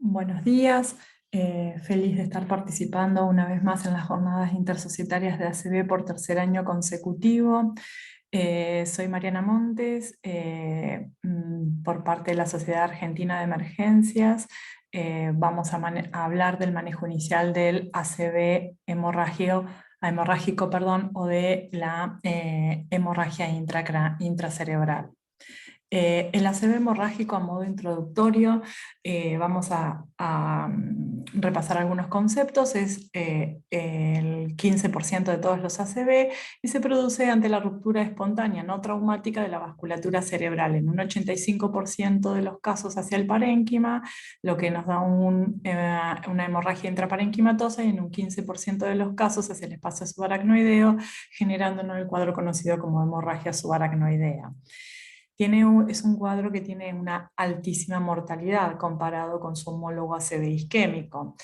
Buenos días, feliz de estar participando una vez más en las jornadas intersocietarias de ACB por tercer año consecutivo. Soy Mariana Montes, por parte de la Sociedad Argentina de Emergencias. Vamos a hablar del manejo inicial del ACV hemorrágico, perdón, o de la hemorragia intracerebral. El ACV hemorrágico, a modo introductorio, vamos a repasar algunos conceptos. Es el 15% de todos los ACV y se produce ante la ruptura espontánea no traumática de la vasculatura cerebral en un 85% de los casos hacia el parénquima, lo que nos da una hemorragia intraparenquimatosa, y en un 15% de los casos hacia el espacio subaracnoideo, generándonos el cuadro conocido como hemorragia subaracnoidea. Es un cuadro que tiene una altísima mortalidad comparado con su homólogo ACV isquémico.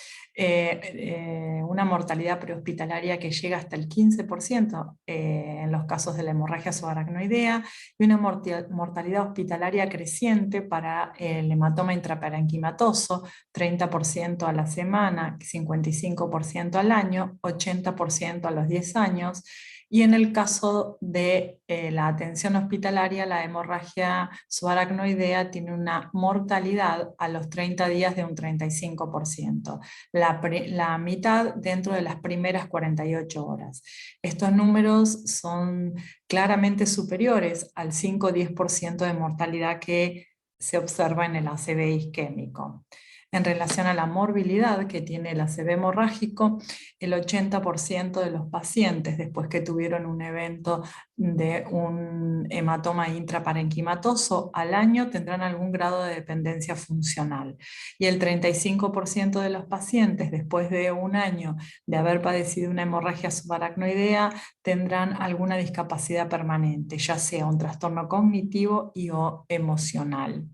Una mortalidad prehospitalaria que llega hasta el 15% en los casos de la hemorragia subaracnoidea, y una mortalidad hospitalaria creciente para el hematoma intraparenquimatoso, 30% a la semana, 55% al año, 80% a los 10 años. Y en el caso de la atención hospitalaria, la hemorragia subaracnoidea tiene una mortalidad a los 30 días de un 35%, la mitad dentro de las primeras 48 horas. Estos números son claramente superiores al 5-10% de mortalidad que se observa en el ACV isquémico. En relación a la morbilidad que tiene el ACV hemorrágico, el 80% de los pacientes, después que tuvieron un evento de un hematoma intraparenquimatoso al año, tendrán algún grado de dependencia funcional. Y el 35% de los pacientes, después de un año de haber padecido una hemorragia subaracnoidea, tendrán alguna discapacidad permanente, ya sea un trastorno cognitivo o emocional.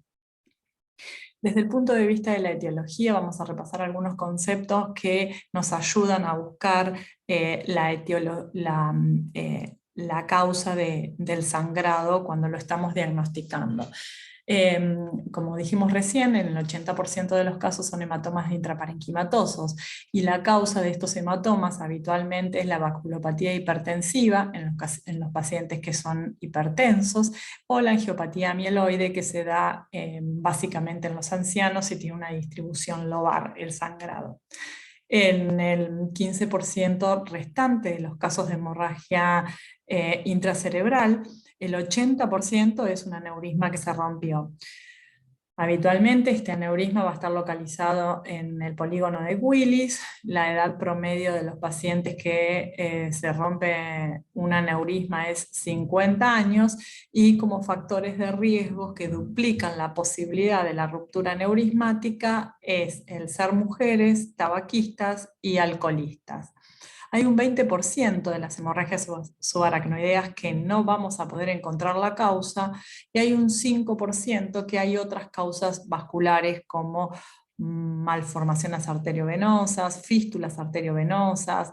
Desde el punto de vista de la etiología, vamos a repasar algunos conceptos que nos ayudan a buscar la causa del sangrado cuando lo estamos diagnosticando. Como dijimos recién, en el 80% de los casos son hematomas intraparenquimatosos, y la causa de estos hematomas habitualmente es la vasculopatía hipertensiva en los pacientes que son hipertensos, o la angiopatía amiloide, que se da básicamente en los ancianos y tiene una distribución lobar el sangrado. En el 15% restante de los casos de hemorragia intracerebral, el 80% es un aneurisma que se rompió. Habitualmente este aneurisma va a estar localizado en el polígono de Willis. La edad promedio de los pacientes que se rompe un aneurisma es 50 años, y como factores de riesgo que duplican la posibilidad de la ruptura aneurismática es el ser mujeres, tabaquistas y alcoholistas. Hay un 20% de las hemorragias subaracnoideas que no vamos a poder encontrar la causa, y hay un 5% que hay otras causas vasculares como malformaciones arteriovenosas, fístulas arteriovenosas,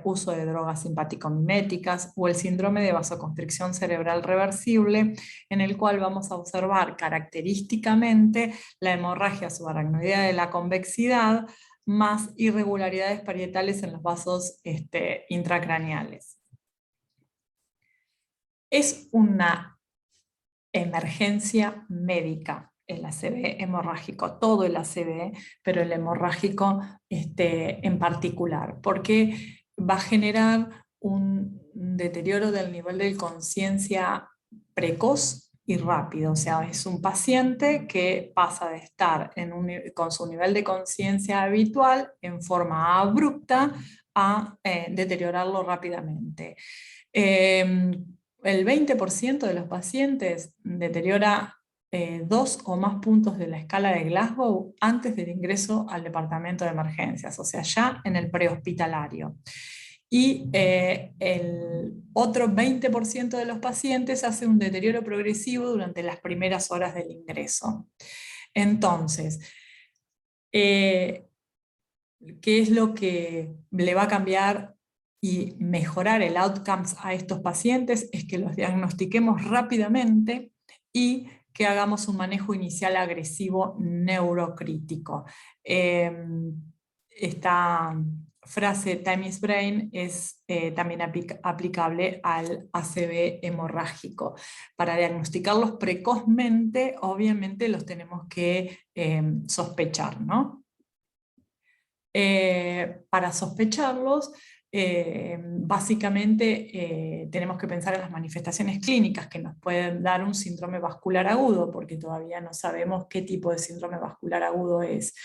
uso de drogas simpático-miméticas o el síndrome de vasoconstricción cerebral reversible, en el cual vamos a observar característicamente la hemorragia subaracnoidea de la convexidad, más irregularidades parietales en los vasos intracraneales. Es una emergencia médica el ACV hemorrágico, todo el ACV, pero el hemorrágico en particular, porque va a generar un deterioro del nivel de conciencia precoz y rápido. O sea, es un paciente que pasa de estar con su nivel de conciencia habitual en forma abrupta a deteriorarlo rápidamente. El 20% de los pacientes deteriora 2 o más puntos de la escala de Glasgow antes del ingreso al departamento de emergencias, o sea, ya en el prehospitalario. Y el otro 20% de los pacientes hace un deterioro progresivo durante las primeras horas del ingreso. Entonces, ¿qué es lo que le va a cambiar y mejorar el outcomes a estos pacientes? Es que los diagnostiquemos rápidamente y que hagamos un manejo inicial agresivo neurocrítico. Esta frase time is brain es también aplicable al ACV hemorrágico. Para diagnosticarlos precozmente, obviamente los tenemos que sospechar, ¿no? Para sospecharlos, básicamente tenemos que pensar en las manifestaciones clínicas que nos pueden dar un síndrome vascular agudo, porque todavía no sabemos qué tipo de síndrome vascular agudo es.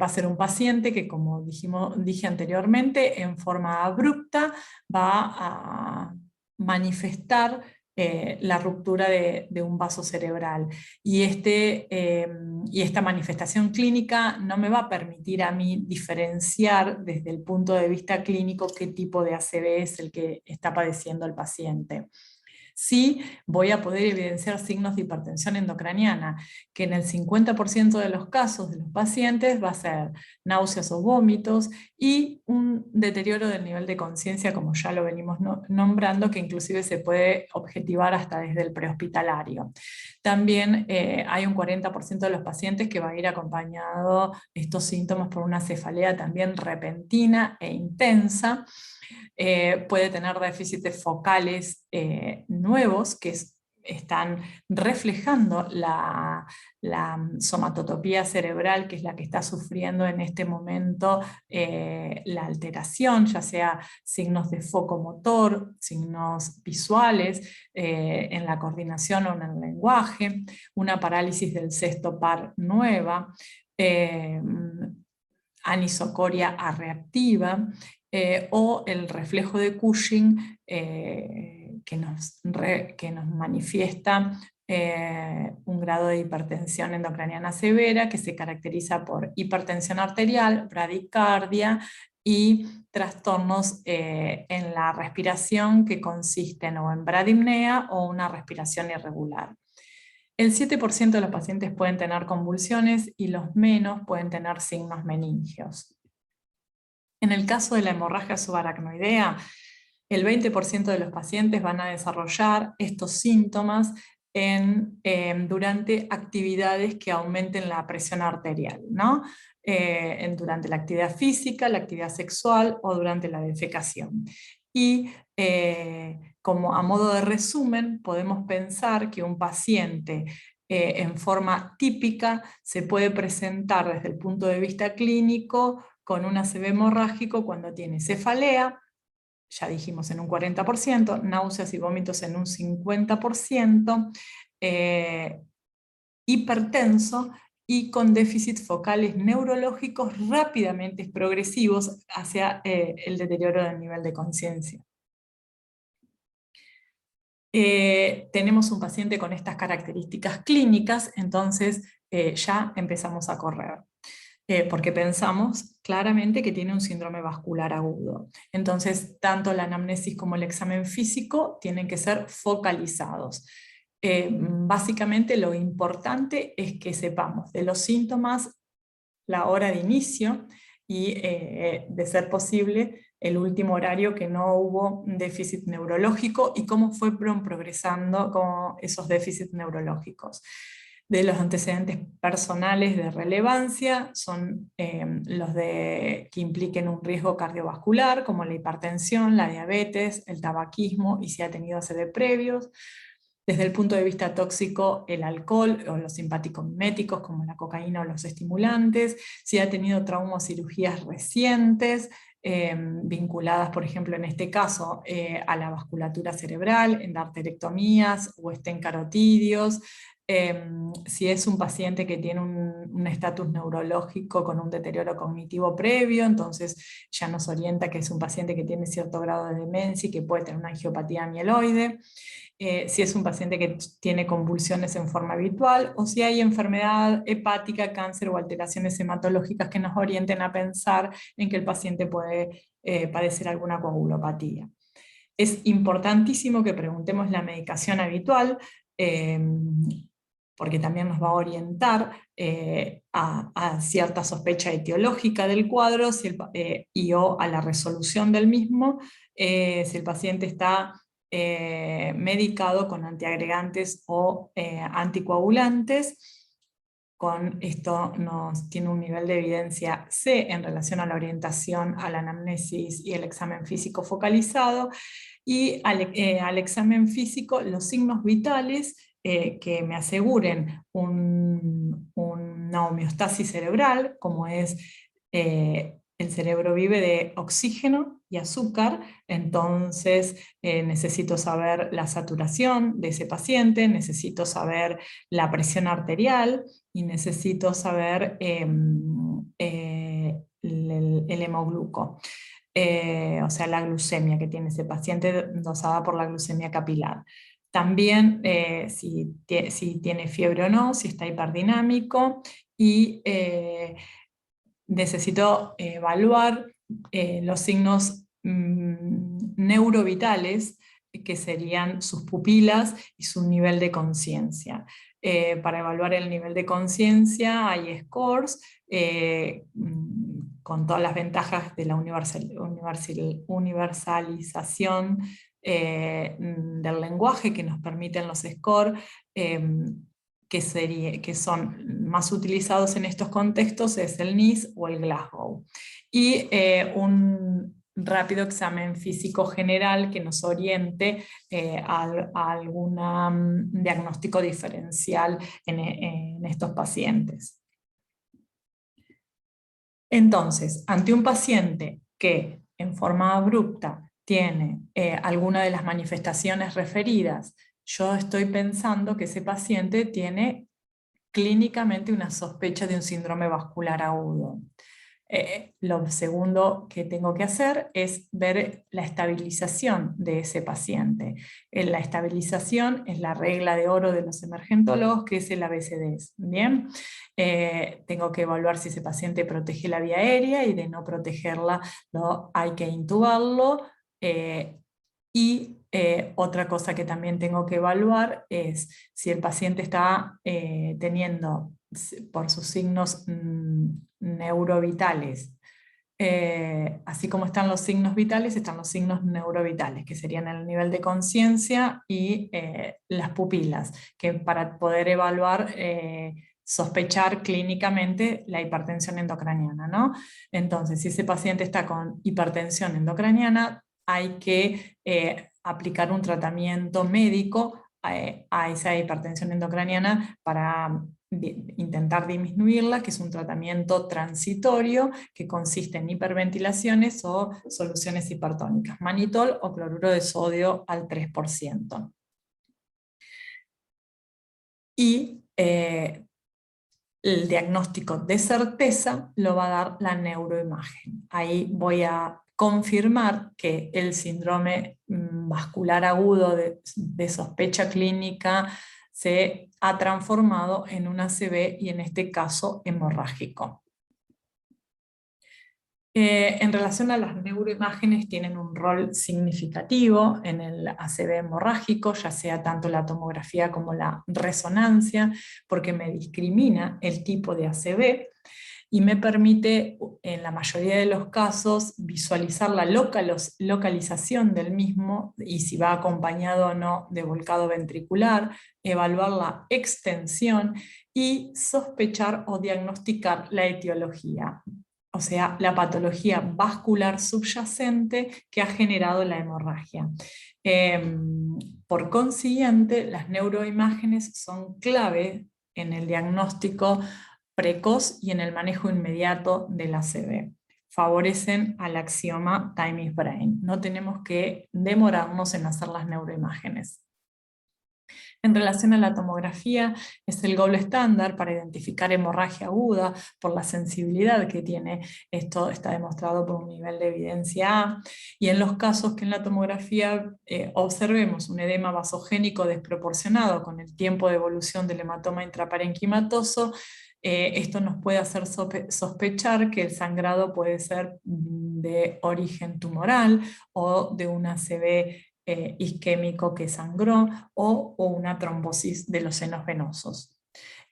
Va a ser un paciente que, como dije anteriormente, en forma abrupta va a manifestar la ruptura de un vaso cerebral. Y esta manifestación clínica no me va a permitir a mí diferenciar desde el punto de vista clínico qué tipo de ACV es el que está padeciendo el paciente. Sí voy a poder evidenciar signos de hipertensión endocraniana, que en el 50% de los casos de los pacientes va a ser náuseas o vómitos y un deterioro del nivel de conciencia, como ya lo venimos nombrando, que inclusive se puede objetivar hasta desde el prehospitalario. También hay un 40% de los pacientes que va a ir acompañado estos síntomas por una cefalea también repentina e intensa. Puede tener déficits focales nuevos que están reflejando la somatotopía cerebral, que es la que está sufriendo en este momento la alteración, ya sea signos de foco motor, signos visuales, en la coordinación o en el lenguaje, una parálisis del sexto par nueva, anisocoria arreactiva, o el reflejo de Cushing que nos manifiesta un grado de hipertensión endocraniana severa que se caracteriza por hipertensión arterial, bradicardia y trastornos en la respiración que consisten o en bradipnea o una respiración irregular. El 7% de los pacientes pueden tener convulsiones y los menos pueden tener signos meningios. En el caso de la hemorragia subaracnoidea, el 20% de los pacientes van a desarrollar estos síntomas durante actividades que aumenten la presión arterial, ¿no? Durante la actividad física, la actividad sexual o durante la defecación. Y como a modo de resumen, podemos pensar que un paciente en forma típica se puede presentar desde el punto de vista clínico con un ACV hemorrágico cuando tiene cefalea, ya dijimos en un 40%, náuseas y vómitos en un 50%, hipertenso y con déficits focales neurológicos rápidamente progresivos hacia el deterioro del nivel de conciencia. Tenemos un paciente con estas características clínicas, entonces ya empezamos a correr. Porque pensamos claramente que tiene un síndrome vascular agudo. Entonces, tanto la anamnesis como el examen físico tienen que ser focalizados. Básicamente lo importante es que sepamos de los síntomas, la hora de inicio y, de ser posible, el último horario que no hubo un déficit neurológico y cómo fueron progresando con esos déficits neurológicos. De los antecedentes personales de relevancia son los que impliquen un riesgo cardiovascular, como la hipertensión, la diabetes, el tabaquismo y si ha tenido ACV previos. Desde el punto de vista tóxico, el alcohol o los simpaticomiméticos como la cocaína o los estimulantes, si ha tenido trauma o cirugías recientes, vinculadas, por ejemplo, en este caso, a la vasculatura cerebral, en arterectomías o en carotidios, si es un paciente que tiene un estatus neurológico con un deterioro cognitivo previo, entonces ya nos orienta que es un paciente que tiene cierto grado de demencia y que puede tener una angiopatía amiloide. Si es un paciente que tiene convulsiones en forma habitual, o si hay enfermedad hepática, cáncer o alteraciones hematológicas que nos orienten a pensar en que el paciente puede padecer alguna coagulopatía. Es importantísimo que preguntemos la medicación habitual, porque también nos va a orientar a cierta sospecha etiológica del cuadro y o a la resolución del mismo, si el paciente está medicado con antiagregantes o anticoagulantes. Con esto tiene un nivel de evidencia C en relación a la orientación, a la anamnesis y el examen físico focalizado. Y al examen físico, los signos vitales que me aseguren una homeostasis cerebral, como es el cerebro vive de oxígeno y azúcar, entonces necesito saber la saturación de ese paciente, necesito saber la presión arterial y necesito saber el hemogluco. O sea, la glucemia que tiene ese paciente dosada por la glucemia capilar. También si tiene fiebre o no, si está hiperdinámico y necesito evaluar los signos neurovitales, que serían sus pupilas y su nivel de conciencia. Para evaluar el nivel de conciencia hay scores con todas las ventajas de la universalización del lenguaje que nos permiten los scores, que son más utilizados en estos contextos, es el NIS o el Glasgow. Y un rápido examen físico general que nos oriente a algún diagnóstico diferencial en estos pacientes. Entonces, ante un paciente que en forma abrupta tiene alguna de las manifestaciones referidas, yo estoy pensando que ese paciente tiene clínicamente una sospecha de un síndrome vascular agudo. Lo segundo que tengo que hacer es ver la estabilización de ese paciente. La estabilización es la regla de oro de los emergentólogos, que es el ABCD. ¿Bien? Tengo que evaluar si ese paciente protege la vía aérea, y de no protegerla hay que intubarlo. Otra cosa que también tengo que evaluar es si el paciente está teniendo, por sus signos neurovitales, así como están los signos vitales, están los signos neurovitales, que serían el nivel de conciencia y las pupilas, que para poder evaluar, sospechar clínicamente la hipertensión endocraniana, ¿no? Entonces, si ese paciente está con hipertensión endocraniana, hay que aplicar un tratamiento médico a esa hipertensión endocraniana para intentar disminuirla, que es un tratamiento transitorio que consiste en hiperventilaciones o soluciones hipertónicas, manitol o cloruro de sodio al 3%. Y el diagnóstico de certeza lo va a dar la neuroimagen. Ahí voy a confirmar que el síndrome vascular agudo de sospecha clínica se ha transformado en un ACV, y en este caso hemorrágico. En relación a las neuroimágenes, tienen un rol significativo en el ACV hemorrágico, ya sea tanto la tomografía como la resonancia, porque me discrimina el tipo de ACV y me permite, en la mayoría de los casos, visualizar la localización del mismo y si va acompañado o no de volcado ventricular, evaluar la extensión y sospechar o diagnosticar la etiología, o sea, la patología vascular subyacente que ha generado la hemorragia. Por consiguiente, las neuroimágenes son clave en el diagnóstico precoz y en el manejo inmediato del ACV. Favorecen al axioma time is brain. No tenemos que demorarnos en hacer las neuroimágenes. En relación a la tomografía, es el gold estándar para identificar hemorragia aguda por la sensibilidad que tiene. Esto está demostrado por un nivel de evidencia A. Y en los casos que en la tomografía observemos un edema vasogénico desproporcionado con el tiempo de evolución del hematoma intraparenquimatoso, esto nos puede hacer sospechar que el sangrado puede ser de origen tumoral o de un ACV isquémico que sangró o una trombosis de los senos venosos.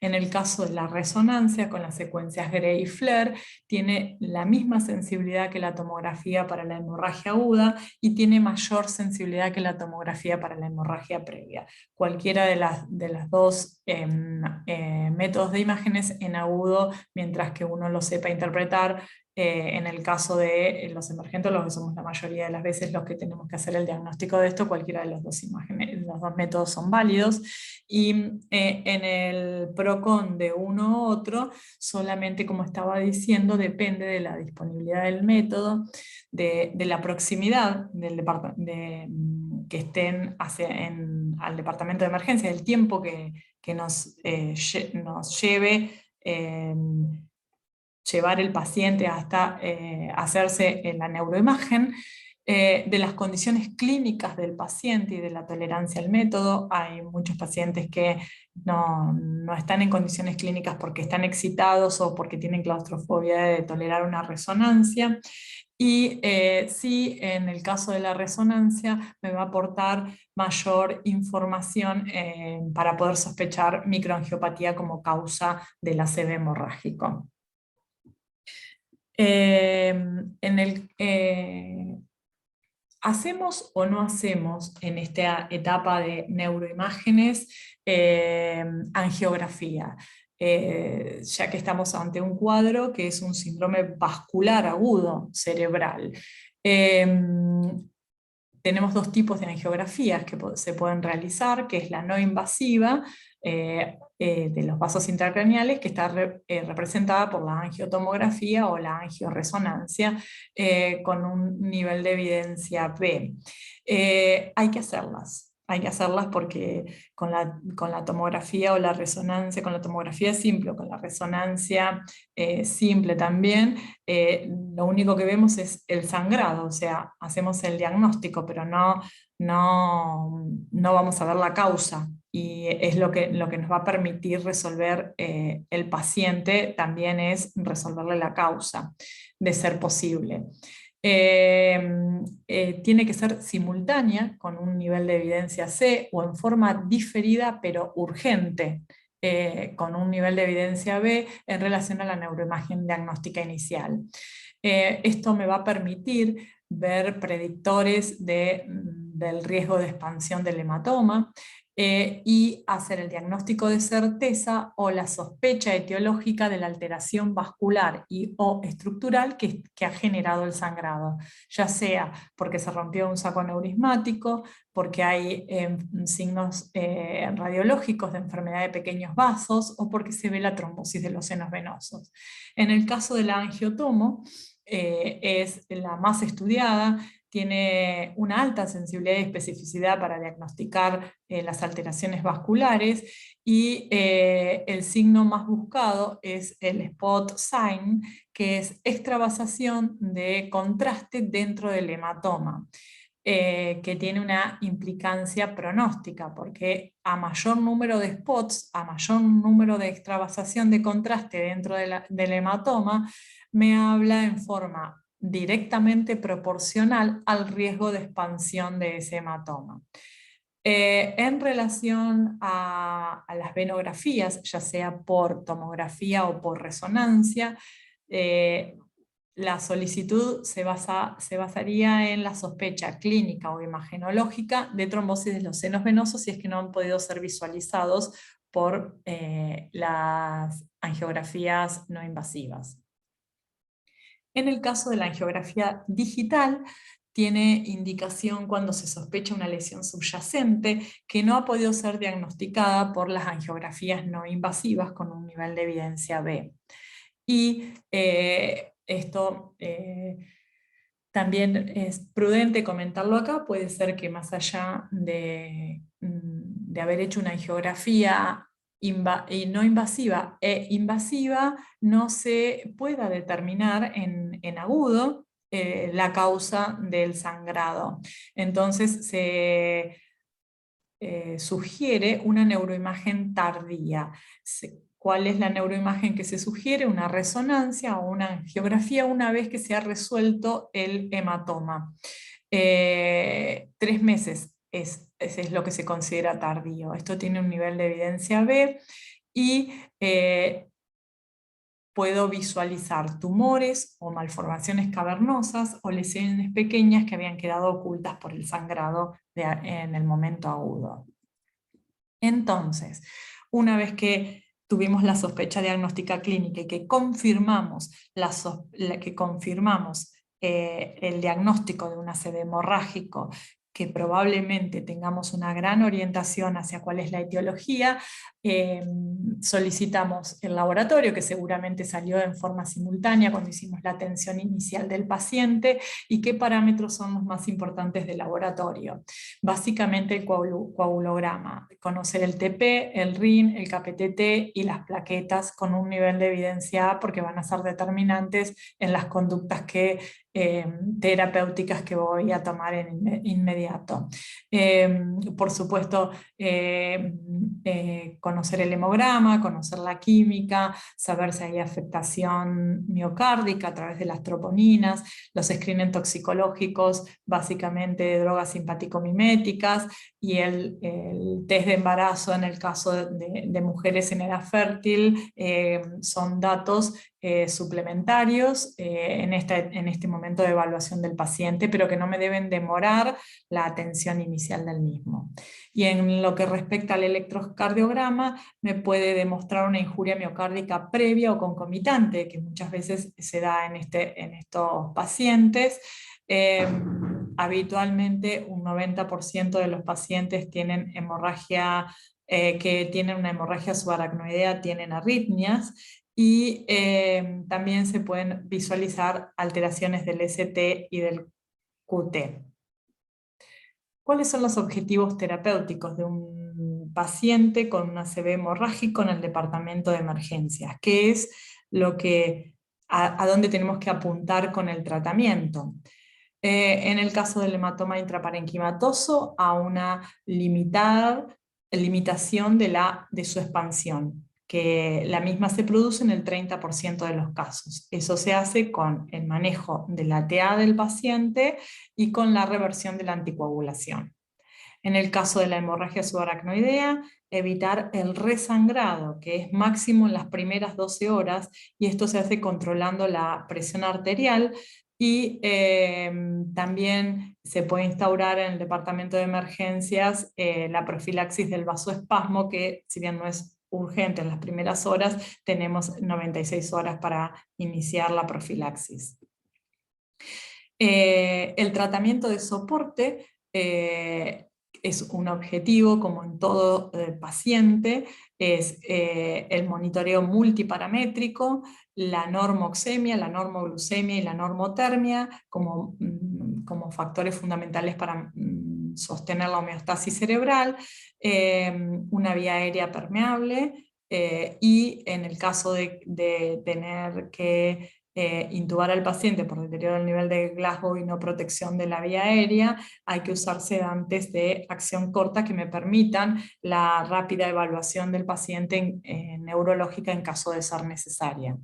En el caso de la resonancia con las secuencias Gray y Flair, tiene la misma sensibilidad que la tomografía para la hemorragia aguda y tiene mayor sensibilidad que la tomografía para la hemorragia previa. Cualquiera de las dos métodos de imágenes en agudo, mientras que uno lo sepa interpretar. En el caso de los emergentes, los que somos la mayoría de las veces los que tenemos que hacer el diagnóstico de esto, cualquiera de los dos métodos son válidos. Y en el PROCON de uno u otro, solamente, como estaba diciendo, depende de la disponibilidad del método, de la proximidad que estén al departamento de emergencia, del tiempo que nos lleve llevar el paciente hasta hacerse la neuroimagen, de las condiciones clínicas del paciente y de la tolerancia al método. Hay muchos pacientes que no están en condiciones clínicas porque están excitados o porque tienen claustrofobia de tolerar una resonancia. Y sí, en el caso de la resonancia me va a aportar mayor información para poder sospechar microangiopatía como causa del ACV hemorrágico. ¿Hacemos o no hacemos en esta etapa de neuroimágenes angiografía? Ya que estamos ante un cuadro que es un síndrome vascular agudo cerebral. Tenemos dos tipos de angiografías que se pueden realizar, que es la no invasiva, de los vasos intracraneales, que está representada por la angiotomografía o la angioresonancia, con un nivel de evidencia B. Hay que hacerlas porque con la tomografía o la resonancia, con la tomografía simple o con la resonancia simple también, lo único que vemos es el sangrado, o sea, hacemos el diagnóstico, pero no vamos a ver la causa, y es lo que nos va a permitir resolver el paciente, también es resolverle la causa, de ser posible. Tiene que ser simultánea, con un nivel de evidencia C, o en forma diferida pero urgente, con un nivel de evidencia B en relación a la neuroimagen diagnóstica inicial. Esto me va a permitir ver predictores del riesgo de expansión del hematoma, y hacer el diagnóstico de certeza o la sospecha etiológica de la alteración vascular o estructural que ha generado el sangrado, ya sea porque se rompió un saco aneurismático, porque hay signos radiológicos de enfermedad de pequeños vasos, o porque se ve la trombosis de los senos venosos. En el caso de la angiotomo, es la más estudiada, tiene una alta sensibilidad y especificidad para diagnosticar las alteraciones vasculares, y el signo más buscado es el spot sign, que es extravasación de contraste dentro del hematoma. Que tiene una implicancia pronóstica, porque a mayor número de spots, a mayor número de extravasación de contraste dentro del hematoma, me habla en forma directamente proporcional al riesgo de expansión de ese hematoma. En relación a las venografías, ya sea por tomografía o por resonancia, la solicitud se basaría en la sospecha clínica o imagenológica de trombosis de los senos venosos, si es que no han podido ser visualizados por las angiografías no invasivas. En el caso de la angiografía digital, tiene indicación cuando se sospecha una lesión subyacente que no ha podido ser diagnosticada por las angiografías no invasivas con un nivel de evidencia B. Y esto también es prudente comentarlo acá. Puede ser que más allá de haber hecho una angiografía y no invasiva e invasiva, no se pueda determinar en agudo la causa del sangrado. Entonces se sugiere una neuroimagen tardía. ¿Cuál es la neuroimagen que se sugiere? Una resonancia o una angiografía una vez que se ha resuelto el hematoma. 3 meses es lo que se considera tardío. Esto tiene un nivel de evidencia B, y puedo visualizar tumores o malformaciones cavernosas o lesiones pequeñas que habían quedado ocultas por el sangrado en el momento agudo. Entonces, una vez que tuvimos la sospecha diagnóstica clínica y que confirmamos, el diagnóstico de un ACV hemorrágico, que probablemente tengamos una gran orientación hacia cuál es la etiología, solicitamos el laboratorio, que seguramente salió en forma simultánea cuando hicimos la atención inicial del paciente, y qué parámetros son los más importantes del laboratorio. Básicamente el coagulograma, conocer el TP, el RIN, el KPTT y las plaquetas con un nivel de evidencia A, porque van a ser determinantes en las conductas terapéuticas que voy a tomar en inmediato. Por supuesto, conocer el hemograma, conocer la química, saber si hay afectación miocárdica a través de las troponinas, los screenings toxicológicos, básicamente de drogas simpaticomiméticas, y el test de embarazo en el caso de mujeres en edad fértil, son datos suplementarios en este momento de evaluación del paciente, pero que no me deben demorar la atención inicial del mismo. Y en lo que respecta al electrocardiograma, me puede demostrar una injuria miocárdica previa o concomitante, que muchas veces se da en estos pacientes. Habitualmente un 90% de los pacientes tienen hemorragia, que tienen una hemorragia subaracnoidea, tienen arritmias, y también se pueden visualizar alteraciones del ST y del QT. ¿Cuáles son los objetivos terapéuticos de un paciente con un ACV hemorrágico en el departamento de emergencias? ¿Qué es a dónde tenemos que apuntar con el tratamiento? En el caso del hematoma intraparenquimatoso, a una limitación de su expansión, que la misma se produce en el 30% de los casos. Eso se hace con el manejo de la TA del paciente y con la reversión de la anticoagulación. En el caso de la hemorragia subaracnoidea, evitar el resangrado, que es máximo en las primeras 12 horas, y esto se hace controlando la presión arterial, y también se puede instaurar en el departamento de emergencias la profilaxis del vasoespasmo, que si bien no es urgente en las primeras horas, tenemos 96 horas para iniciar la profilaxis. El tratamiento de soporte es un objetivo, como en todo paciente, es el monitoreo multiparamétrico, la normoxemia, la normoglucemia y la normotermia como factores fundamentales para sostener la homeostasis cerebral, una vía aérea permeable, y en el caso de tener que intubar al paciente por deterioro del nivel de Glasgow y no protección de la vía aérea, hay que usar sedantes de acción corta que me permitan la rápida evaluación del paciente neurológica en caso de ser necesaria.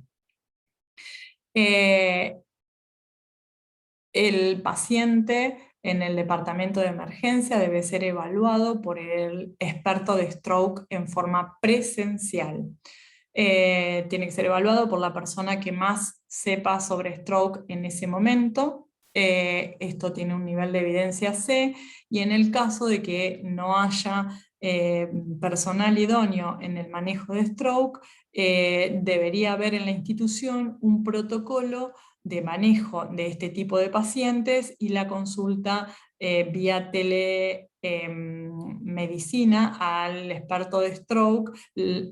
El paciente en el departamento de emergencia debe ser evaluado por el experto de stroke en forma presencial. Tiene que ser evaluado por la persona que más sepa sobre stroke en ese momento. Esto tiene un nivel de evidencia C, y en el caso de que no haya personal idóneo en el manejo de stroke, debería haber en la institución un protocolo de manejo de este tipo de pacientes y la consulta vía telemedicina al experto de stroke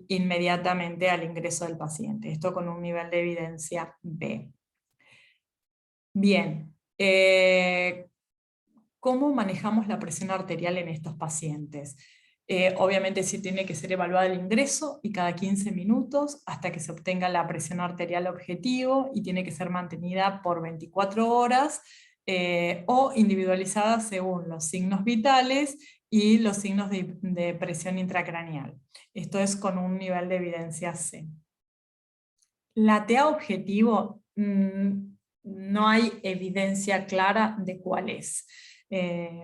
inmediatamente al ingreso del paciente. Esto con un nivel de evidencia B. Bien, ¿cómo manejamos la presión arterial en estos pacientes? Obviamente sí tiene que ser evaluado el ingreso y cada 15 minutos hasta que se obtenga la presión arterial objetivo, y tiene que ser mantenida por 24 horas o individualizada según los signos vitales y los signos de presión intracraneal. Esto es con un nivel de evidencia C. La TA objetivo no hay evidencia clara de cuál es.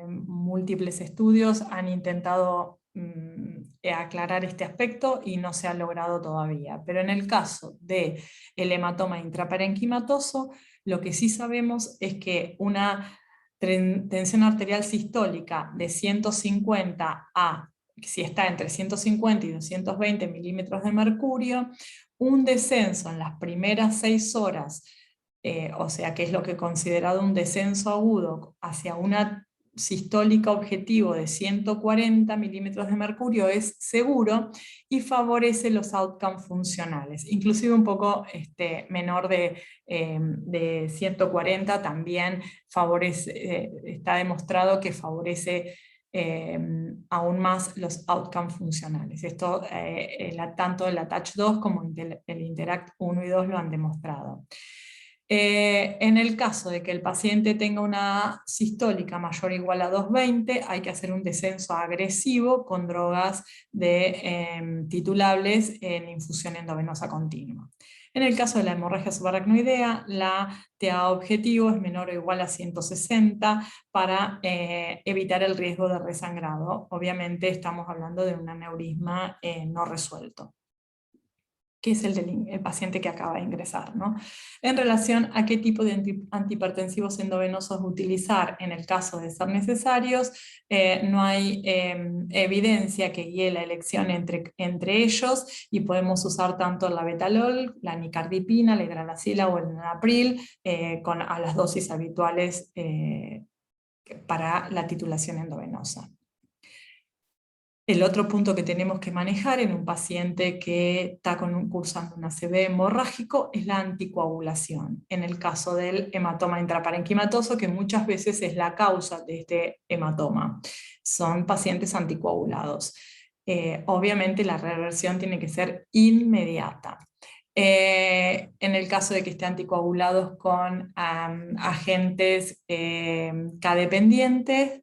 Múltiples estudios han intentado aclarar este aspecto y no se ha logrado todavía. Pero en el caso del hematoma intraparenquimatoso, lo que sí sabemos es que una tensión arterial sistólica de 150 a, si está entre 150 y 220 milímetros de mercurio, un descenso en las primeras 6 horas, o sea que es lo que he considerado un descenso agudo hacia una sistólica objetivo de 140 milímetros de mercurio, es seguro y favorece los outcomes funcionales. Inclusive un poco menor de 140 también favorece, está demostrado que favorece aún más los outcomes funcionales. Esto tanto el ATTACH-2 como el INTERACT-1 y 2 lo han demostrado. En el caso de que el paciente tenga una sistólica mayor o igual a 220, hay que hacer un descenso agresivo con drogas titulables en infusión endovenosa continua. En el caso de la hemorragia subaracnoidea, la TA objetivo es menor o igual a 160 para evitar el riesgo de resangrado. Obviamente estamos hablando de un aneurisma no resuelto, que es el del paciente que acaba de ingresar, ¿no? En relación a qué tipo de antihipertensivos endovenosos utilizar en el caso de ser necesarios, no hay evidencia que guíe la elección entre ellos, y podemos usar tanto el labetalol, la nicardipina, la hidralazina o el enalapril a las dosis habituales para la titulación endovenosa. El otro punto que tenemos que manejar en un paciente que está cursando un ACV hemorrágico es la anticoagulación, en el caso del hematoma intraparenquimatoso, que muchas veces es la causa de este hematoma. Son pacientes anticoagulados. Obviamente la reversión tiene que ser inmediata. En el caso de que estén anticoagulados con agentes K-dependientes,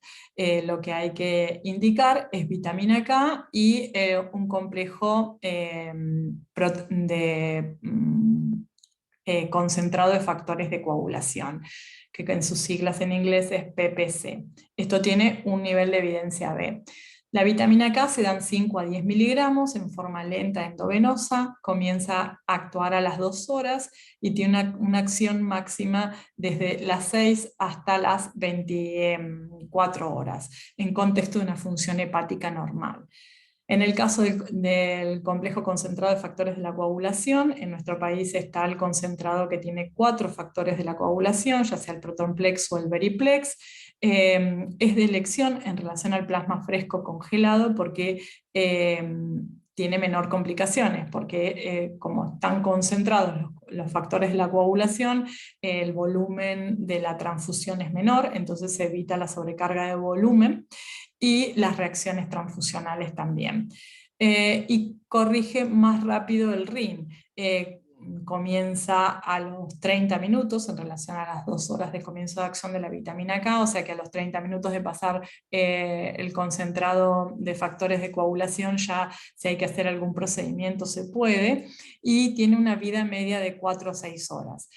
lo que hay que indicar es vitamina K y un complejo concentrado de factores de coagulación, que en sus siglas en inglés es PPC. Esto tiene un nivel de evidencia B. La vitamina K se dan 5 a 10 miligramos en forma lenta endovenosa, comienza a actuar a las 2 horas y tiene una acción máxima desde las 6 hasta las 24 horas, en contexto de una función hepática normal. En el caso del complejo concentrado de factores de la coagulación, en nuestro país está el concentrado que tiene 4 factores de la coagulación, ya sea el Protonplex o el Veriplex. Es de elección en relación al plasma fresco congelado porque tiene menor complicaciones, porque como están concentrados los factores de la coagulación, el volumen de la transfusión es menor, entonces se evita la sobrecarga de volumen y las reacciones transfusionales también. Y corrige más rápido el RIN. Comienza a los 30 minutos en relación a las 2 horas de comienzo de acción de la vitamina K, o sea que a los 30 minutos de pasar el concentrado de factores de coagulación, ya si hay que hacer algún procedimiento se puede, y tiene una vida media de 4 a 6 horas.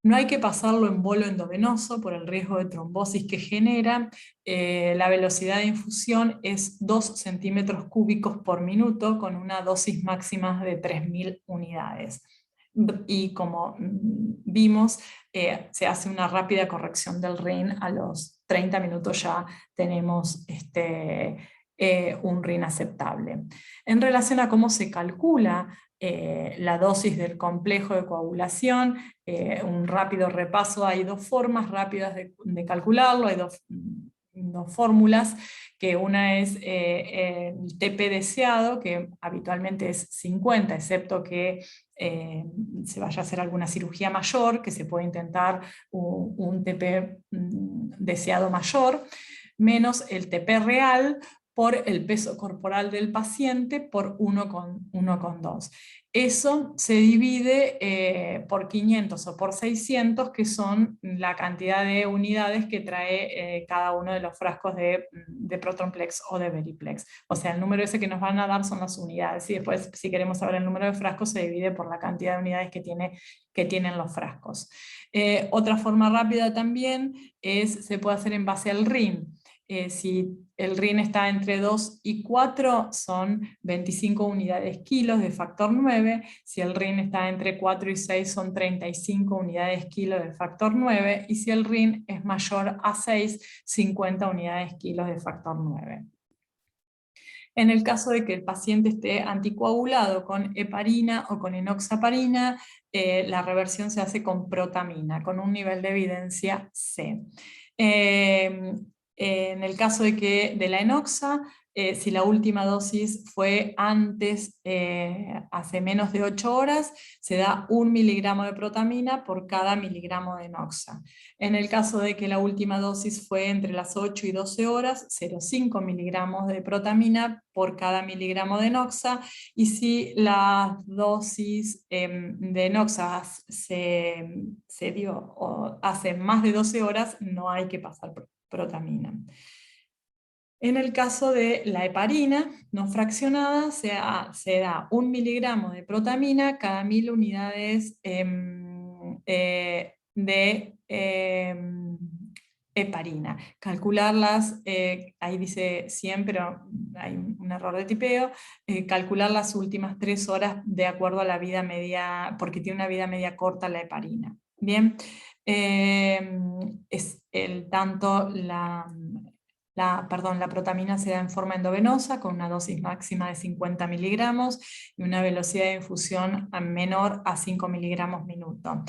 No hay que pasarlo en bolo endovenoso por el riesgo de trombosis que genera. La velocidad de infusión es 2 centímetros cúbicos por minuto con una dosis máxima de 3.000 unidades. Y como vimos, se hace una rápida corrección del RIN. A los 30 minutos ya tenemos un RIN aceptable. En relación a cómo se calcula la dosis del complejo de coagulación, un rápido repaso: hay 2 formas rápidas de calcularlo, hay dos fórmulas, que una es el TP deseado, que habitualmente es 50, excepto que se vaya a hacer alguna cirugía mayor, que se puede intentar un TP deseado mayor, menos el TP real por el peso corporal del paciente por 1,2. Eso se divide por 500 o por 600, que son la cantidad de unidades que trae cada uno de los frascos de Protonplex o de Veriplex. O sea, el número ese que nos van a dar son las unidades, y después, si queremos saber el número de frascos, se divide por la cantidad de unidades que tienen los frascos. Otra forma rápida también se puede hacer en base al RIN. Si el RIN está entre 2 y 4, son 25 unidades kilos de factor 9. Si el RIN está entre 4 y 6, son 35 unidades kilos de factor 9. Y si el RIN es mayor a 6, 50 unidades kilos de factor 9. En el caso de que el paciente esté anticoagulado con heparina o con enoxaparina, la reversión se hace con protamina, con un nivel de evidencia C. En el caso de la enoxa, si la última dosis fue antes, hace menos de 8 horas, se da 1 miligramo de protamina por cada miligramo de enoxa. En el caso de que la última dosis fue entre las 8 y 12 horas, 0,5 miligramos de protamina por cada miligramo de enoxa, y si la dosis de enoxa se dio hace más de 12 horas, no hay que pasar protamina. En el caso de la heparina no fraccionada, se da 1 miligramo de protamina cada 1000 unidades de heparina. Calcularlas, ahí dice 100, pero hay un error de tipeo, calcular las últimas 3 horas de acuerdo a la vida media, porque tiene una vida media corta la heparina. Bien, tanto la protamina se da en forma endovenosa con una dosis máxima de 50 miligramos y una velocidad de infusión menor a 5 miligramos minuto.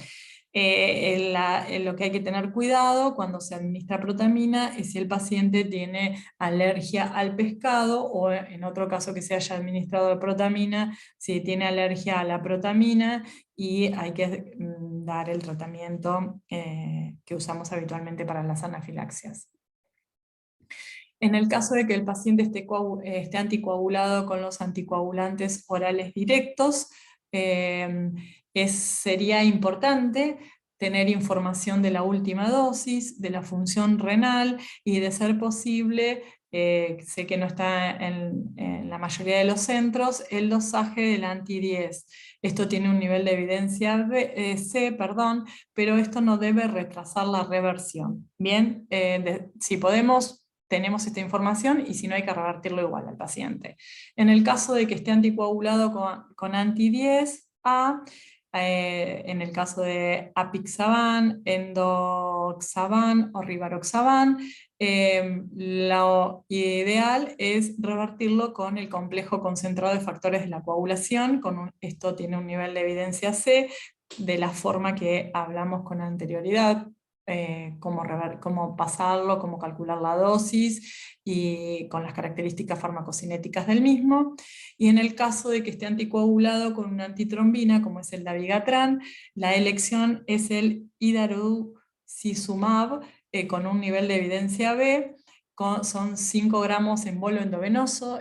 Lo que hay que tener cuidado cuando se administra protamina es si el paciente tiene alergia al pescado, o en otro caso que se haya administrado protamina, si tiene alergia a la protamina, y hay que dar el tratamiento que usamos habitualmente para las anafilaxias. En el caso de que el paciente esté anticoagulado con los anticoagulantes orales directos, sería importante tener información de la última dosis, de la función renal, y de ser posible, sé que no está en la mayoría de los centros, el dosaje del anti-10. Esto tiene un nivel de evidencia C, pero esto no debe retrasar la reversión. Bien, si podemos, tenemos esta información, y si no, hay que revertirlo igual al paciente. En el caso de que esté anticoagulado con anti-10A, en el caso de apixaban, endoxaban o rivaroxaban, lo ideal es revertirlo con el complejo concentrado de factores de la coagulación. Esto tiene un nivel de evidencia C, de la forma que hablamos con anterioridad, cómo pasarlo, cómo calcular la dosis, y con las características farmacocinéticas del mismo. Y en el caso de que esté anticoagulado con una antitrombina, como es el dabigatran, la elección es el idarucizumab, con un nivel de evidencia B. Son 5 gramos en bolo endovenoso,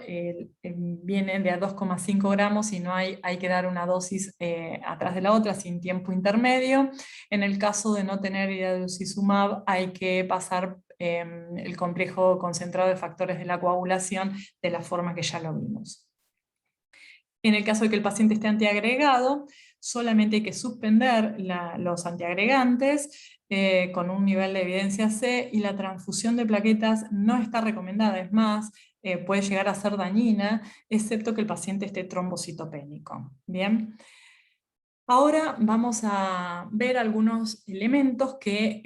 viene de a 2,5 gramos, y no hay que dar una dosis atrás de la otra, sin tiempo intermedio. En el caso de no tener idarucizumab, hay que pasar el complejo concentrado de factores de la coagulación de la forma que ya lo vimos. En el caso de que el paciente esté antiagregado, solamente hay que suspender los antiagregantes con un nivel de evidencia C, y la transfusión de plaquetas no está recomendada. Es más, puede llegar a ser dañina, excepto que el paciente esté trombocitopénico. Bien. Ahora vamos a ver algunos elementos que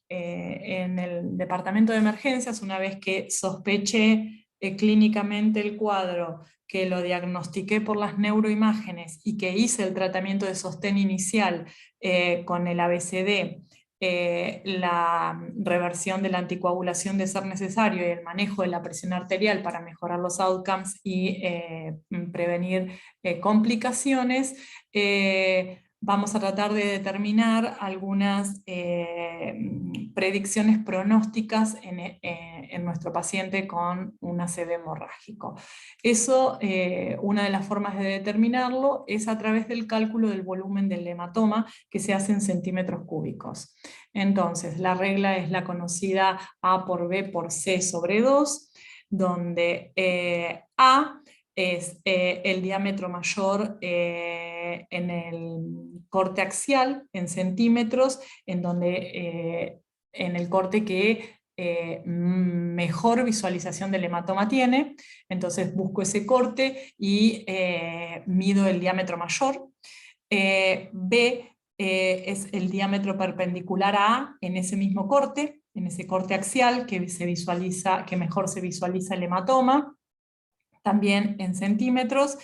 en el departamento de emergencias, una vez que sospeché clínicamente el cuadro, que lo diagnostiqué por las neuroimágenes y que hice el tratamiento de sostén inicial con el ABCD, la reversión de la anticoagulación de ser necesario, y el manejo de la presión arterial para mejorar los outcomes y prevenir complicaciones, vamos a tratar de determinar algunas predicciones pronósticas en nuestro paciente con un ACV hemorrágico. Eso, una de las formas de determinarlo es a través del cálculo del volumen del hematoma, que se hace en centímetros cúbicos. Entonces, la regla es la conocida A por B por C sobre 2, donde A es el diámetro mayor en el corte axial, en centímetros, en el corte que mejor visualización del hematoma tiene. Entonces busco ese corte y mido el diámetro mayor. B es el diámetro perpendicular a A en ese mismo corte, en ese corte axial que mejor se visualiza el hematoma, también en centímetros.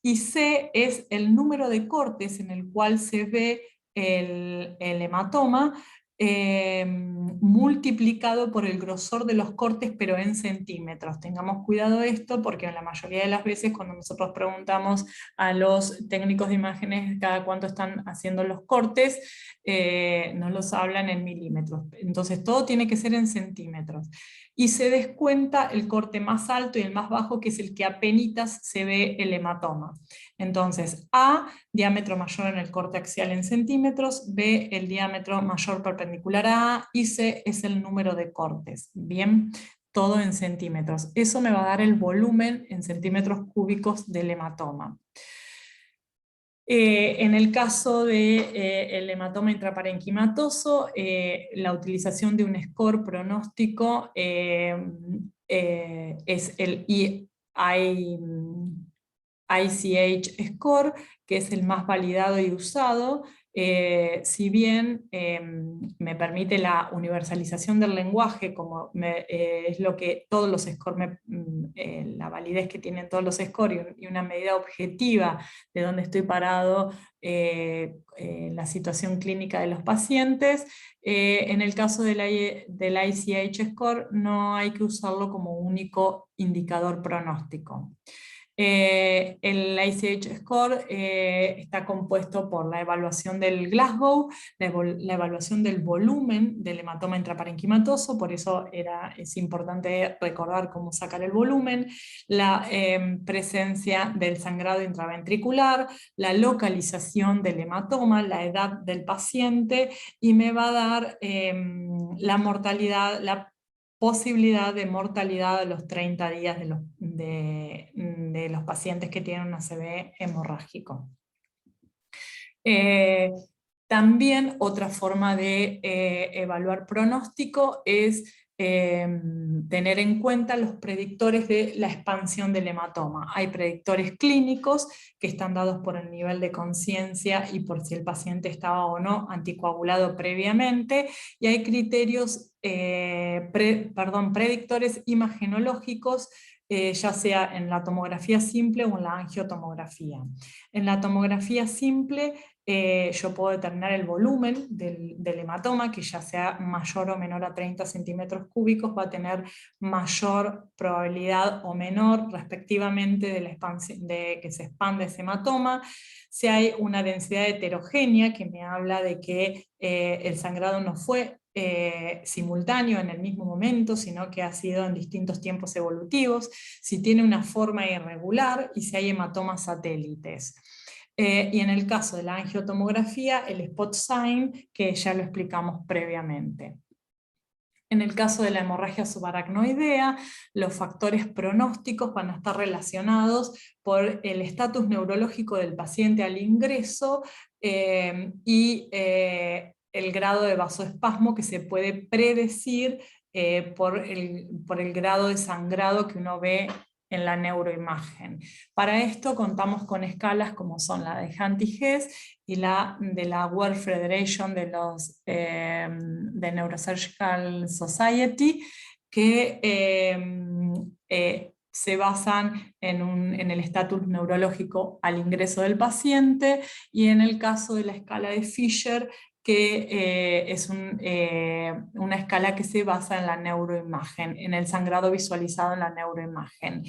Y C es el número de cortes en el cual se ve el hematoma multiplicado por el grosor de los cortes, pero en centímetros. Tengamos cuidado de esto, porque la mayoría de las veces cuando nosotros preguntamos a los técnicos de imágenes cada cuánto están haciendo los cortes, nos los hablan en milímetros. Entonces todo tiene que ser en centímetros. Y se descuenta el corte más alto y el más bajo, que es el que apenas se ve el hematoma. Entonces, A, diámetro mayor en el corte axial en centímetros, B, el diámetro mayor perpendicular a A, y C es el número de cortes. Bien, todo en centímetros. Eso me va a dar el volumen en centímetros cúbicos del hematoma. En el caso del hematoma intraparenquimatoso, la utilización de un score pronóstico es el ICH score, que es el más validado y usado. Si bien me permite la universalización del lenguaje, como es lo que todos los scores, la validez que tienen todos los scores y una medida objetiva de dónde estoy parado, la situación clínica de los pacientes. En el caso del ICH score no hay que usarlo como único indicador pronóstico. El ICH Score está compuesto por la evaluación del Glasgow, la evaluación del volumen del hematoma intraparenquimatoso, por eso es importante recordar cómo sacar el volumen, la presencia del sangrado intraventricular, la localización del hematoma, la edad del paciente, y me va a dar la mortalidad, la posibilidad de mortalidad a los 30 días de los pacientes que tienen un ACV hemorrágico. También otra forma de evaluar pronóstico es tener en cuenta los predictores de la expansión del hematoma. Hay predictores clínicos que están dados por el nivel de conciencia y por si el paciente estaba o no anticoagulado previamente, y hay criterios, predictores imagenológicos, ya sea en la tomografía simple o en la angiotomografía. En la tomografía simple yo puedo determinar el volumen del hematoma, que ya sea mayor o menor a 30 centímetros cúbicos, va a tener mayor probabilidad o menor respectivamente de que se expande ese hematoma. Si hay una densidad heterogénea, que me habla de que el sangrado no fue simultáneo en el mismo momento, sino que ha sido en distintos tiempos evolutivos, si tiene una forma irregular y si hay hematomas satélites. Y en el caso de la angiotomografía, el spot sign, que ya lo explicamos previamente. En el caso de la hemorragia subaracnoidea, los factores pronósticos van a estar relacionados por el estatus neurológico del paciente al ingreso y el grado de vasoespasmo que se puede predecir por el grado de sangrado que uno ve en la neuroimagen. Para esto contamos con escalas como son la de Hunt y Hess y la de la World Federation de Neurosurgical Society, que se basan en el estatus neurológico al ingreso del paciente, y en el caso de la escala de Fisher, que es una escala que se basa en la neuroimagen, en el sangrado visualizado en la neuroimagen.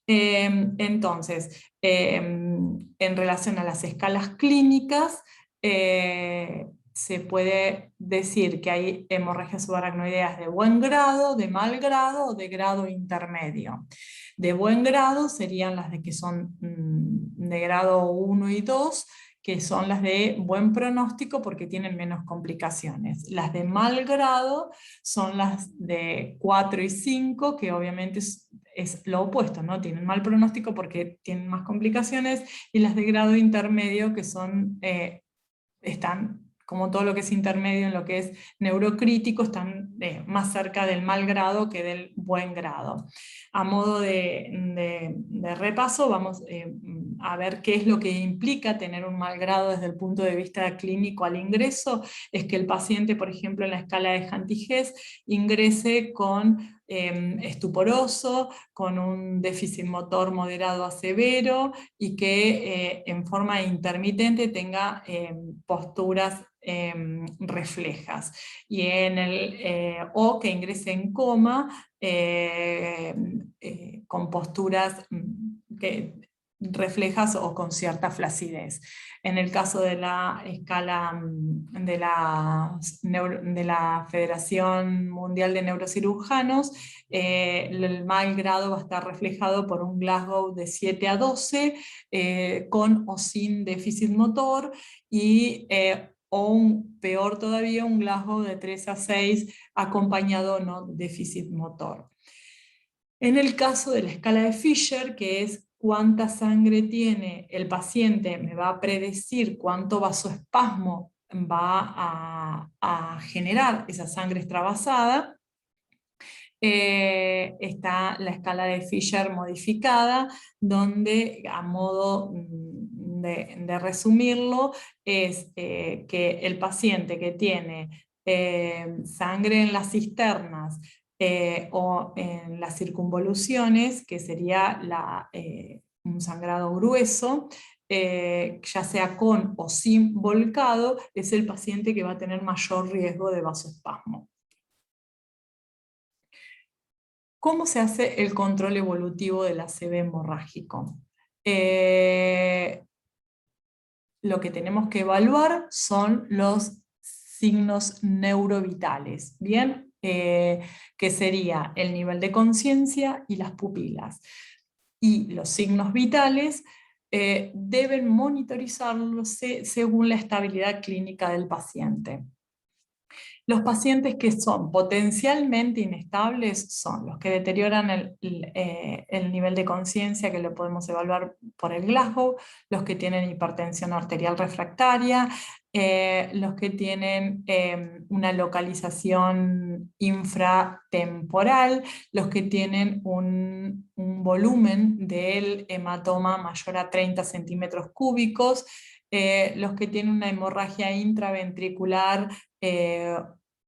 Entonces, en relación a las escalas clínicas, se puede decir que hay hemorragias subaracnoideas de buen grado, de mal grado o de grado intermedio. De buen grado serían las de que son de grado 1 y 2, que son las de buen pronóstico porque tienen menos complicaciones. Las de mal grado son las de 4 y 5, que obviamente es lo opuesto, ¿no? Tienen mal pronóstico porque tienen más complicaciones, y las de grado intermedio, que son, están como todo lo que es intermedio en lo que es neurocrítico, están más cerca del mal grado que del buen grado. A modo de repaso, vamos a ver qué es lo que implica tener un mal grado desde el punto de vista clínico al ingreso. Es que el paciente, por ejemplo, en la escala de Hantigés, ingrese con estuporoso, con un déficit motor moderado a severo, y que en forma intermitente tenga posturas reflejas, o que ingrese en coma con posturas reflejas o con cierta flacidez. En el caso de la escala de la Federación Mundial de Neurocirujanos, el mal grado va a estar reflejado por un Glasgow de 7 a 12, con o sin déficit motor, o peor todavía, un Glasgow de 3 a 6 acompañado no déficit motor. En el caso de la escala de Fisher, que es cuánta sangre tiene el paciente, me va a predecir cuánto vasoespasmo va a generar esa sangre extravasada. Está la escala de Fisher modificada, donde, a modo de resumirlo, es que el paciente que tiene sangre en las cisternas o en las circunvoluciones, que sería un sangrado grueso, ya sea con o sin volcado, es el paciente que va a tener mayor riesgo de vasoespasmo. ¿Cómo se hace el control evolutivo del ACV hemorrágico? Lo que tenemos que evaluar son los signos neurovitales, ¿bien? Que sería el nivel de conciencia y las pupilas. Y los signos vitales deben monitorizarse según la estabilidad clínica del paciente. Los pacientes que son potencialmente inestables son los que deterioran el nivel de conciencia, que lo podemos evaluar por el Glasgow, los que tienen hipertensión arterial refractaria, los que tienen una localización infratemporal, los que tienen un volumen del hematoma mayor a 30 centímetros cúbicos, los que tienen una hemorragia intraventricular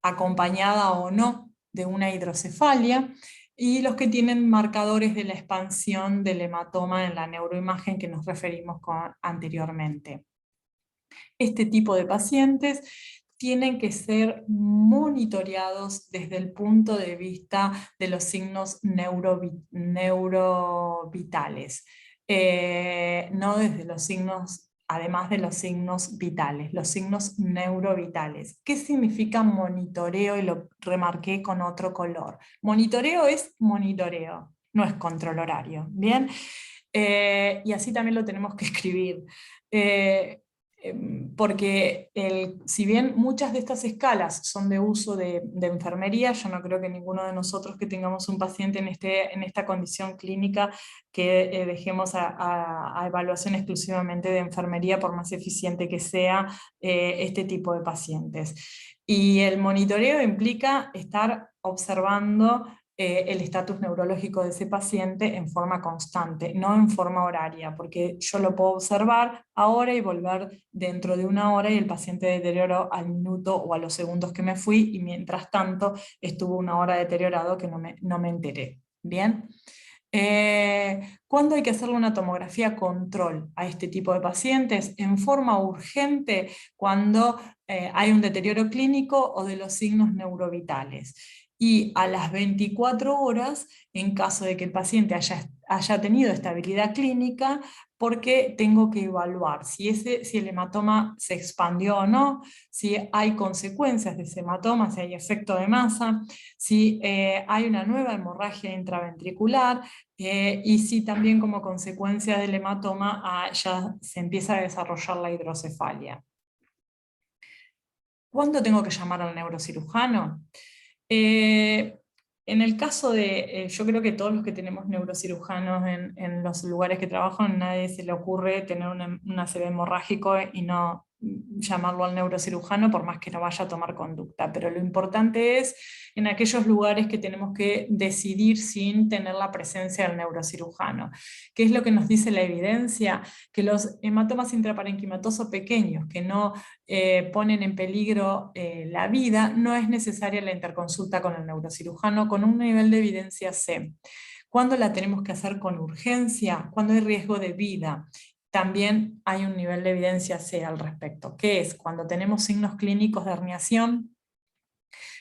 acompañada o no de una hidrocefalia, y los que tienen marcadores de la expansión del hematoma en la neuroimagen que nos referimos anteriormente. Este tipo de pacientes tienen que ser monitoreados desde el punto de vista de los signos neurovitales, no desde los signos, además de los signos vitales, los signos neurovitales. ¿Qué significa monitoreo? Y lo remarqué con otro color. Monitoreo es monitoreo, no es control horario, ¿bien? Y así también lo tenemos que escribir. Porque si bien muchas de estas escalas son de uso de enfermería, yo no creo que ninguno de nosotros que tengamos un paciente en esta condición clínica que dejemos a evaluación exclusivamente de enfermería, por más eficiente que sea este tipo de pacientes. Y el monitoreo implica estar observando el estatus neurológico de ese paciente en forma constante, no en forma horaria, porque yo lo puedo observar ahora y volver dentro de una hora y el paciente deterioró al minuto o a los segundos que me fui, y mientras tanto estuvo una hora deteriorado que no me enteré. ¿Bien? ¿Cuándo hay que hacerle una tomografía control a este tipo de pacientes? En forma urgente, cuando hay un deterioro clínico o de los signos neurovitales. Y a las 24 horas, en caso de que el paciente haya tenido estabilidad clínica, porque tengo que evaluar si el hematoma se expandió o no, si hay consecuencias de ese hematoma, si hay efecto de masa, si hay una nueva hemorragia intraventricular, y si también como consecuencia del hematoma ya se empieza a desarrollar la hidrocefalia. ¿Cuándo tengo que llamar al neurocirujano? En el caso de, yo creo que todos los que tenemos neurocirujanos en los lugares que trabajo, a nadie se le ocurre tener un ACV hemorrágico y no llamarlo al neurocirujano por más que no vaya a tomar conducta, pero lo importante es en aquellos lugares que tenemos que decidir sin tener la presencia del neurocirujano. ¿Qué es lo que nos dice la evidencia? Que los hematomas intraparenquimatosos pequeños que no ponen en peligro la vida, no es necesaria la interconsulta con el neurocirujano con un nivel de evidencia C. ¿Cuándo la tenemos que hacer con urgencia? Cuando hay riesgo de vida. También hay un nivel de evidencia C al respecto, que es cuando tenemos signos clínicos de herniación,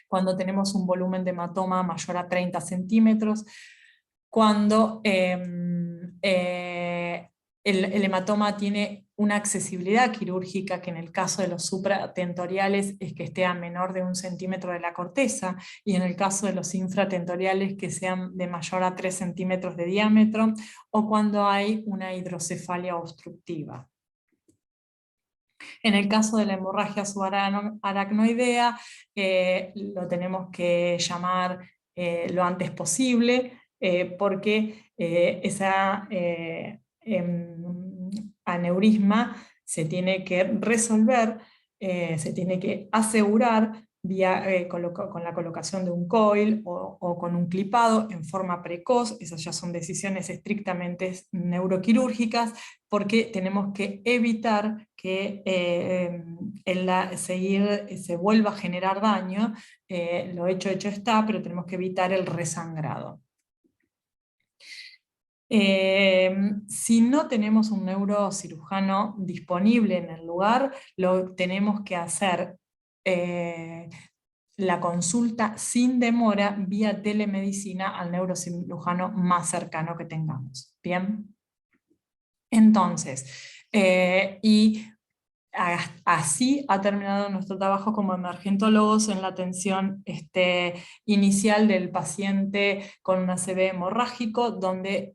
cuando tenemos un volumen de hematoma mayor a 30 centímetros, cuando el hematoma tiene una accesibilidad quirúrgica, que en el caso de los supratentoriales es que esté a menor de 1 centímetro de la corteza, y en el caso de los infratentoriales que sean de mayor a 3 centímetros de diámetro, o cuando hay una hidrocefalia obstructiva. En el caso de la hemorragia subaracnoidea, lo tenemos que llamar lo antes posible, porque esa aneurisma se tiene que resolver, se tiene que asegurar con la colocación de un coil o con un clipado en forma precoz. Esas ya son decisiones estrictamente neuroquirúrgicas, porque tenemos que evitar que se vuelva a generar daño. Lo hecho está, pero tenemos que evitar el resangrado. Si no tenemos un neurocirujano disponible en el lugar, lo tenemos que hacer la consulta sin demora vía telemedicina al neurocirujano más cercano que tengamos. ¿Bien? Entonces, así ha terminado nuestro trabajo como emergentólogos en la atención inicial del paciente con un ACV hemorrágico, donde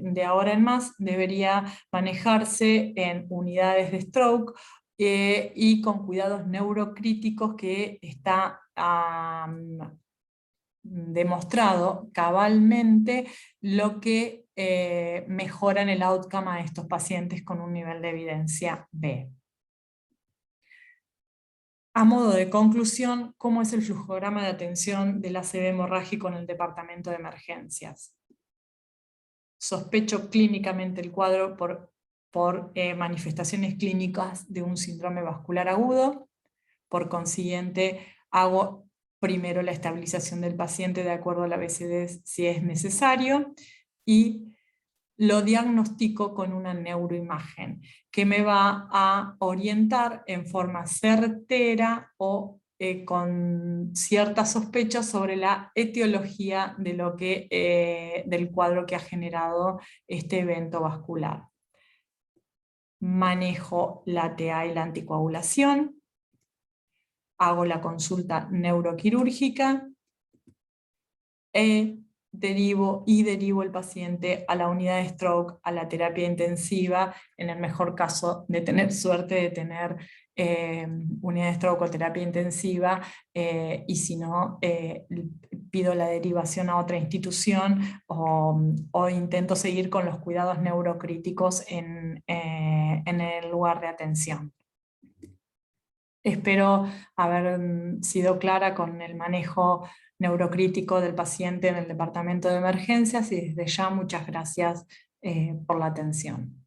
de ahora en más debería manejarse en unidades de stroke y con cuidados neurocríticos, que está demostrado cabalmente lo que mejora en el outcome a estos pacientes con un nivel de evidencia B. A modo de conclusión, ¿cómo es el flujograma de atención del ACV hemorrágico en el departamento de emergencias? Sospecho clínicamente el cuadro por manifestaciones clínicas de un síndrome vascular agudo. Por consiguiente, hago primero la estabilización del paciente de acuerdo a la ABCD si es necesario, y lo diagnostico con una neuroimagen que me va a orientar en forma certera o con cierta sospecha sobre la etiología de del cuadro que ha generado este evento vascular. Manejo la TA y la anticoagulación, hago la consulta neuroquirúrgica, derivo el paciente a la unidad de stroke, a la terapia intensiva, en el mejor caso de tener suerte de tener unidad de stroke o terapia intensiva, y si no, pido la derivación a otra institución o intento seguir con los cuidados neurocríticos en el lugar de atención. Espero haber sido clara con el manejo neurocrítico del paciente en el departamento de emergencias, y desde ya muchas gracias por la atención.